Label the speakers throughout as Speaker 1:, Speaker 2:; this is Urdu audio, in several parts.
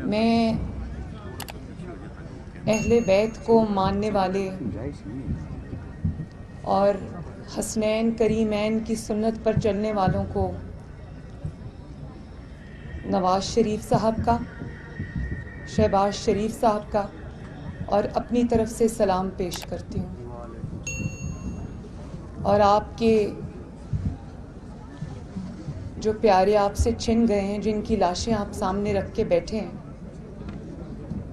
Speaker 1: میں اہل بیت کو ماننے والے اور حسنین کریمین کی سنت پر چلنے والوں کو نواز شریف صاحب کا، شہباز شریف صاحب کا اور اپنی طرف سے سلام پیش کرتی ہوں، اور آپ کے جو پیارے آپ سے چھن گئے ہیں، جن کی لاشیں آپ سامنے رکھ کے بیٹھے ہیں،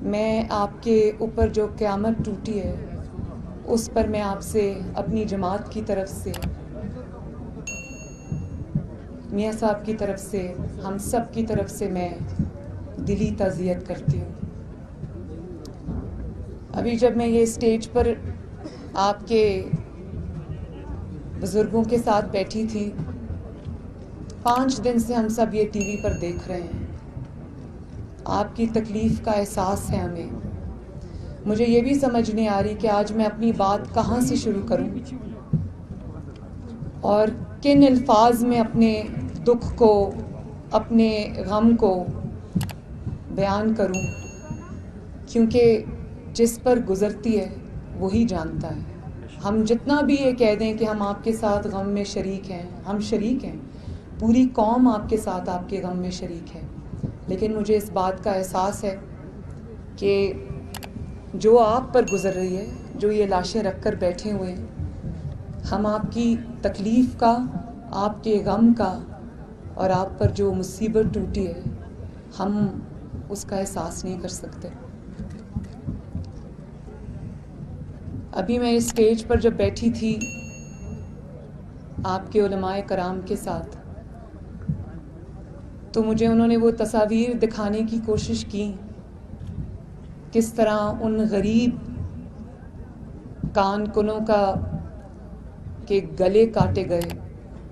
Speaker 1: میں آپ کے اوپر جو قیامت ٹوٹی ہے اس پر میں آپ سے اپنی جماعت کی طرف سے، میاں صاحب کی طرف سے، ہم سب کی طرف سے میں دلی تعزیت کرتی ہوں۔ ابھی جب میں یہ اسٹیج پر آپ کے بزرگوں کے ساتھ بیٹھی تھی، 5 دن سے ہم سب یہ ٹی وی پر دیکھ رہے ہیں، آپ کی تکلیف کا احساس ہے ہمیں۔ مجھے یہ بھی سمجھ نہیں آ رہی کہ آج میں اپنی بات کہاں سے شروع کروں اور کن الفاظ میں اپنے دکھ کو، اپنے غم کو بیان کروں، کیونکہ جس پر گزرتی ہے وہی جانتا ہے۔ ہم جتنا بھی یہ کہہ دیں کہ ہم آپ کے ساتھ غم میں شریک ہیں، ہم شریک ہیں، پوری قوم آپ کے ساتھ آپ کے غم میں شریک ہے، لیکن مجھے اس بات کا احساس ہے کہ جو آپ پر گزر رہی ہے، جو یہ لاشیں رکھ کر بیٹھے ہوئے ہیں، ہم آپ کی تکلیف کا، آپ کے غم کا اور آپ پر جو مصیبت ٹوٹی ہے، ہم اس کا احساس نہیں کر سکتے۔ ابھی میں اس اسٹیج پر جب بیٹھی تھی آپ کے علماء کرام کے ساتھ، تو مجھے انہوں نے وہ تصاویر دکھانے کی کوشش کی، کس طرح ان غریب کان کنوں کے گلے کاٹے گئے۔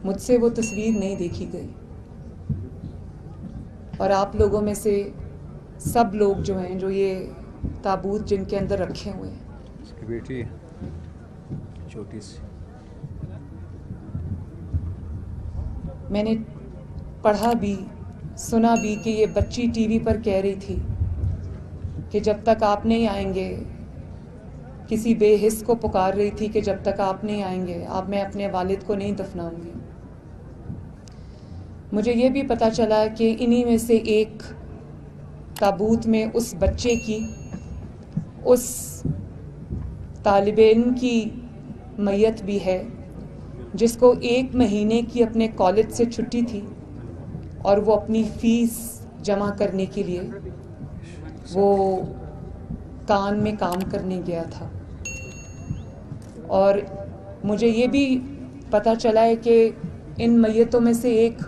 Speaker 1: مجھ سے وہ تصویر نہیں دیکھی گئی، اور آپ لوگوں میں سے سب لوگ جو ہیں، جو یہ تابوت جن کے اندر رکھے ہوئے ہیں،
Speaker 2: اس کی بیٹی چھوٹی سی،
Speaker 1: میں نے پڑھا بھی، سنا بھی کہ یہ بچی ٹی وی پر کہہ رہی تھی کہ جب تک آپ نہیں آئیں گے، کسی بے حس کو پکار رہی تھی کہ جب تک آپ نہیں آئیں گے میں اپنے والد کو نہیں دفناؤں گی۔ مجھے یہ بھی پتہ چلا کہ انہی میں سے ایک تابوت میں اس بچے کی، اس طالب علم کی میت بھی ہے، جس کو 1 مہینے کی اپنے کالج سے چھٹی تھی، اور وہ اپنی فیس جمع کرنے کے لیے وہ کان میں کام کرنے گیا تھا۔ اور مجھے یہ بھی پتہ چلا ہے کہ ان میتوں میں سے ایک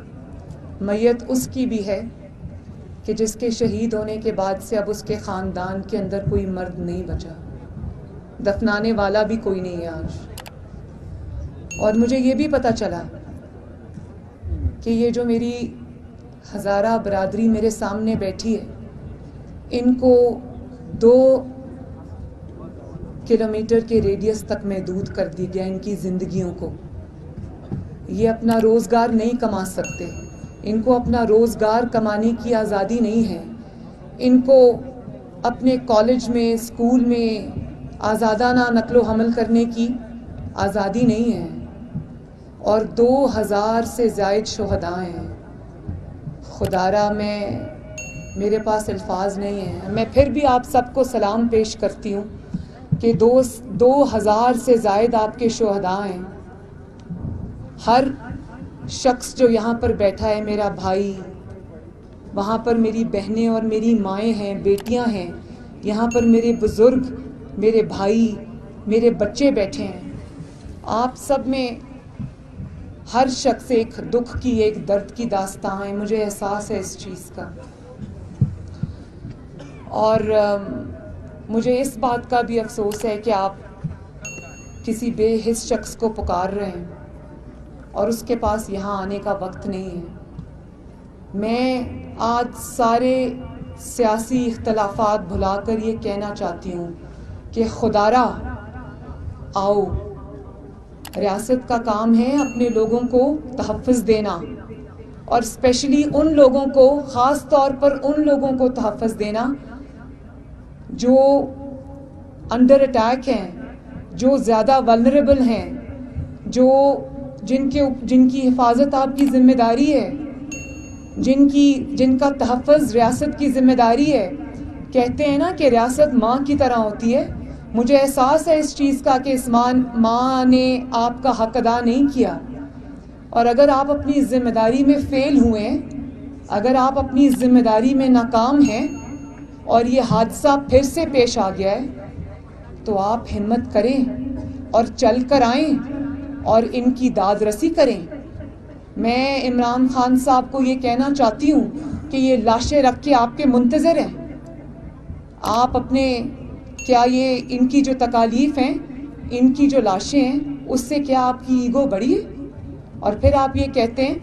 Speaker 1: میت اس کی بھی ہے کہ جس کے شہید ہونے کے بعد سے اب اس کے خاندان کے اندر کوئی مرد نہیں بچا، دفنانے والا بھی کوئی نہیں ہے آج۔ اور مجھے یہ بھی پتہ چلا کہ یہ جو میری ہزارہ برادری میرے سامنے بیٹھی ہے، ان کو 2 کلومیٹر کے ریڈیس تک محدود کر دی گیا ان کی زندگیوں کو۔ یہ اپنا روزگار نہیں کما سکتے، ان کو اپنا روزگار کمانے کی آزادی نہیں ہے، ان کو اپنے کالج میں، اسکول میں آزادانہ نقل و حمل کرنے کی آزادی نہیں ہے، اور 2000 سے زائد شہداء ہیں۔ خدارا میرے پاس الفاظ نہیں ہیں۔ میں پھر بھی آپ سب کو سلام پیش کرتی ہوں کہ 2000 سے زائد آپ کے شہداء ہیں۔ ہر شخص جو یہاں پر بیٹھا ہے میرا بھائی، وہاں پر میری بہنیں اور میری مائیں ہیں، بیٹیاں ہیں، یہاں پر میرے بزرگ، میرے بھائی، میرے بچے بیٹھے ہیں۔ آپ سب میں ہر شخص ایک دکھ کی، ایک درد کی داستان ہے، مجھے احساس ہے اس چیز کا۔ اور مجھے اس بات کا بھی افسوس ہے کہ آپ کسی بے حس شخص کو پکار رہے ہیں اور اس کے پاس یہاں آنے کا وقت نہیں ہے۔ میں آج سارے سیاسی اختلافات بھلا کر یہ کہنا چاہتی ہوں کہ خدارا آؤ، ریاست کا کام ہے اپنے لوگوں کو تحفظ دینا، اور اسپیشلی ان لوگوں کو, خاص طور پر ان لوگوں کو تحفظ دینا جو انڈر اٹیک ہیں, جو زیادہ ولنریبل ہیں, جن کی حفاظت آپ کی ذمہ داری ہے, جن کا تحفظ ریاست کی ذمہ داری ہے. کہتے ہیں نا کہ ریاست ماں کی طرح ہوتی ہے. مجھے احساس ہے اس چیز کا کہ اس ماں نے آپ کا حق ادا نہیں کیا, اور اگر آپ اپنی ذمہ داری میں فیل ہوئے, اگر آپ اپنی ذمہ داری میں ناکام ہیں اور یہ حادثہ پھر سے پیش آ گیا ہے, تو آپ ہمت کریں اور چل کر آئیں اور ان کی داد رسی کریں. میں عمران خان صاحب کو یہ کہنا چاہتی ہوں کہ یہ لاشیں رکھ کے آپ کے منتظر ہیں. آپ اپنے کیا یہ ان کی جو تکالیف ہیں, ان کی جو لاشیں ہیں, اس سے کیا آپ کی ایگو بڑی ہے؟ اور پھر آپ یہ کہتے ہیں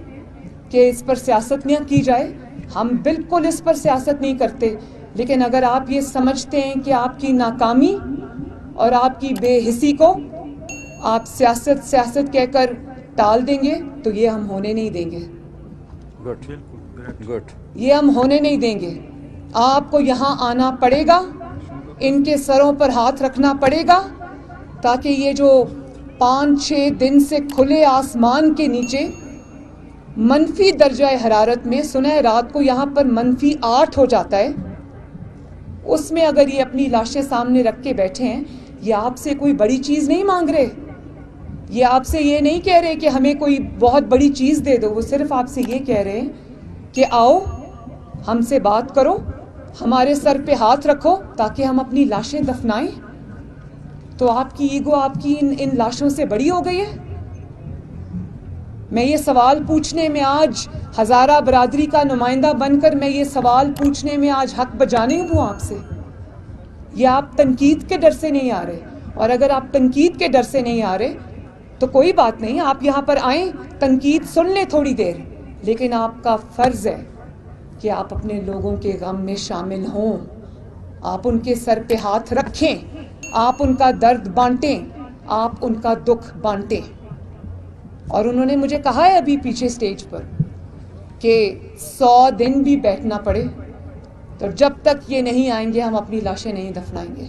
Speaker 1: کہ اس پر سیاست نہ کی جائے. ہم بالکل اس پر سیاست نہیں کرتے, لیکن اگر آپ یہ سمجھتے ہیں کہ آپ کی ناکامی اور آپ کی بے حسی کو آپ سیاست کہہ کر ٹال دیں گے, تو یہ ہم ہونے نہیں دیں گے.
Speaker 2: گڈ.
Speaker 1: یہ ہم ہونے نہیں دیں گے. آپ کو یہاں آنا پڑے گا, ان کے سروں پر ہاتھ رکھنا پڑے گا, تاکہ یہ جو 5-6 دن سے کھلے آسمان کے نیچے منفی درجہ حرارت میں, سنا ہے رات کو یہاں پر -8 ہو جاتا ہے, اس میں اگر یہ اپنی لاشیں سامنے رکھ کے بیٹھے ہیں, یہ آپ سے کوئی بڑی چیز نہیں مانگ رہے. یہ آپ سے یہ نہیں کہہ رہے کہ ہمیں کوئی بہت بڑی چیز دے دو. وہ صرف آپ سے یہ کہہ رہے ہیں کہ آؤ ہم سے بات کرو, ہمارے سر پہ ہاتھ رکھو تاکہ ہم اپنی لاشیں دفنائیں. تو آپ کی ایگو آپ کی ان لاشوں سے بڑی ہو گئی ہے. میں یہ سوال پوچھنے میں آج ہزارہ برادری کا نمائندہ بن کر میں یہ سوال پوچھنے میں آج حق بجانے ہوں آپ سے. یہ آپ تنقید کے ڈر سے نہیں آ رہے, اور اگر آپ تنقید کے ڈر سے نہیں آ رہے تو کوئی بات نہیں, آپ یہاں پر آئیں, تنقید سن لیں تھوڑی دیر, لیکن آپ کا فرض ہے کہ آپ اپنے لوگوں کے غم میں شامل ہوں, آپ ان کے سر پہ ہاتھ رکھیں, آپ ان کا درد بانٹیں, آپ ان کا دکھ بانٹیں. اور انہوں نے مجھے کہا ہے ابھی پیچھے سٹیج پر کہ 100 دن بھی بیٹھنا پڑے, تو جب تک یہ نہیں آئیں گے ہم اپنی لاشیں نہیں دفنائیں گے.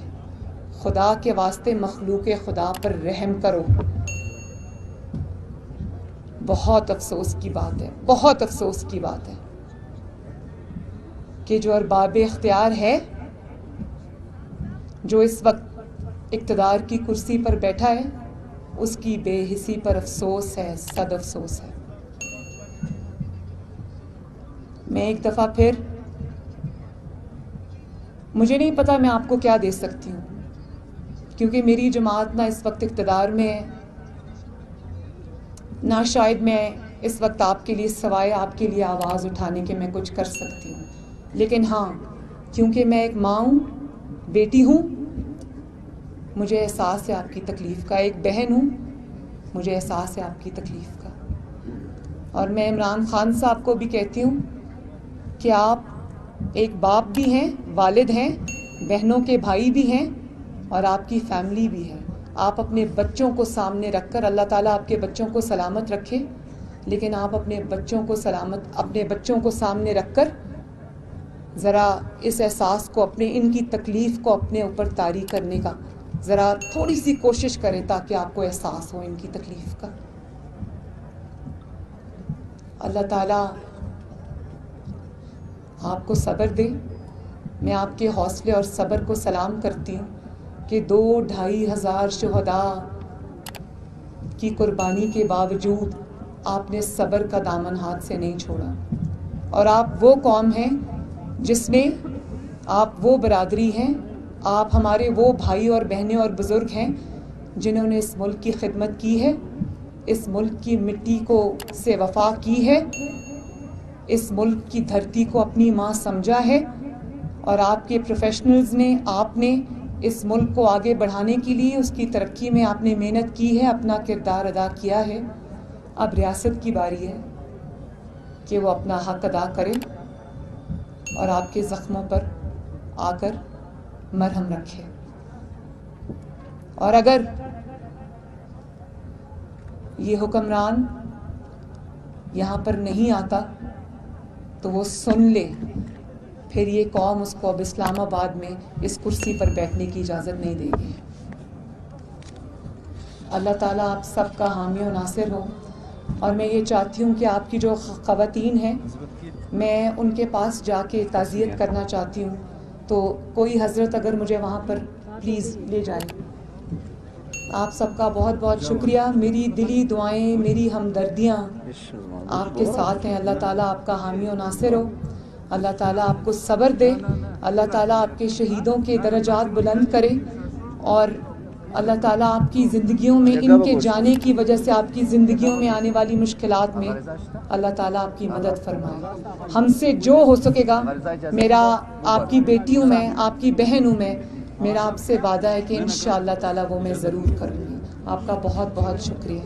Speaker 1: خدا کے واسطے مخلوق خدا پر رحم کرو. بہت افسوس کی بات ہے, بہت افسوس کی بات ہے کہ جو ارباب اختیار ہے, جو اس وقت اقتدار کی کرسی پر بیٹھا ہے, اس کی بے حسی پر افسوس ہے, صد افسوس ہے. میں ایک دفعہ پھر, مجھے نہیں پتا میں آپ کو کیا دے سکتی ہوں, کیونکہ میری جماعت نہ اس وقت اقتدار میں ہے, نہ شاید میں اس وقت آپ کے لیے سوائے آپ کے لیے آواز اٹھانے کے میں کچھ کر سکتی ہوں. لیکن ہاں, کیونکہ میں ایک ماں ہوں, بیٹی ہوں, مجھے احساس ہے آپ کی تکلیف کا, ایک بہن ہوں, مجھے احساس ہے آپ کی تکلیف کا. اور میں عمران خان صاحب کو بھی کہتی ہوں کہ آپ ایک باپ بھی ہیں, والد ہیں, بہنوں کے بھائی بھی ہیں, اور آپ کی فیملی بھی ہے. آپ اپنے بچوں کو سامنے رکھ کر, اللہ تعالیٰ آپ کے بچوں کو سلامت رکھے, لیکن آپ اپنے بچوں کو سامنے رکھ کر ذرا اس احساس کو, ان کی تکلیف کو اپنے اوپر طاری کرنے کا ذرا تھوڑی سی کوشش کریں, تاکہ آپ کو احساس ہو ان کی تکلیف کا. اللہ تعالیٰ آپ کو صبر دے. میں آپ کے حوصلے اور صبر کو سلام کرتی ہوں کہ 2-2.5 ہزار شہداء کی قربانی کے باوجود آپ نے صبر کا دامن ہاتھ سے نہیں چھوڑا. اور آپ وہ قوم ہیں جس میں, آپ وہ برادری ہیں, آپ ہمارے وہ بھائی اور بہنیں اور بزرگ ہیں جنہوں نے اس ملک کی خدمت کی ہے, اس ملک کی مٹی سے وفا کی ہے, اس ملک کی دھرتی کو اپنی ماں سمجھا ہے, اور آپ کے پروفیشنلز نے, آپ نے اس ملک کو آگے بڑھانے کے لیے, اس کی ترقی میں آپ نے محنت کی ہے, اپنا کردار ادا کیا ہے. اب ریاست کی باری ہے کہ وہ اپنا حق ادا کرے اور آپ کے زخموں پر آ کر مرہم رکھے. اور اگر یہ حکمران یہاں پر نہیں آتا تو وہ سن لے، پھر یہ قوم اس کو اب اسلام آباد میں اس کرسی پر بیٹھنے کی اجازت نہیں دے گی۔ اللہ تعالیٰ آپ سب کا حامی و ناصر ہو، اور میں یہ چاہتی ہوں کہ آپ کی جو خواتین ہیں میں ان کے پاس جا کے تعزیت کرنا چاہتی ہوں، تو کوئی حضرت اگر مجھے وہاں پر پلیز لے جائے۔ آپ سب کا بہت بہت شکریہ، میری دلی دعائیں، میری ہمدردیاں آپ کے ساتھ ہیں۔ اللہ تعالیٰ آپ کا حامی و ناصر ہو، اللہ تعالیٰ آپ کو صبر دے، اللہ تعالیٰ آپ کے شہیدوں کے درجات بلند کرے، اور اللہ تعالیٰ آپ کی زندگیوں میں ان کے جانے کی وجہ سے آپ کی زندگیوں میں آنے والی مشکلات میں اللہ تعالیٰ آپ کی مدد فرمائے۔ ہم سے جو ہو سکے گا، میرا آپ کی بیٹی ہوں میں، آپ کی بہن ہوں میں، میرا آپ سے وعدہ ہے کہ انشاءاللہ تعالیٰ وہ میں ضرور کروں گی۔ آپ کا بہت بہت شکریہ۔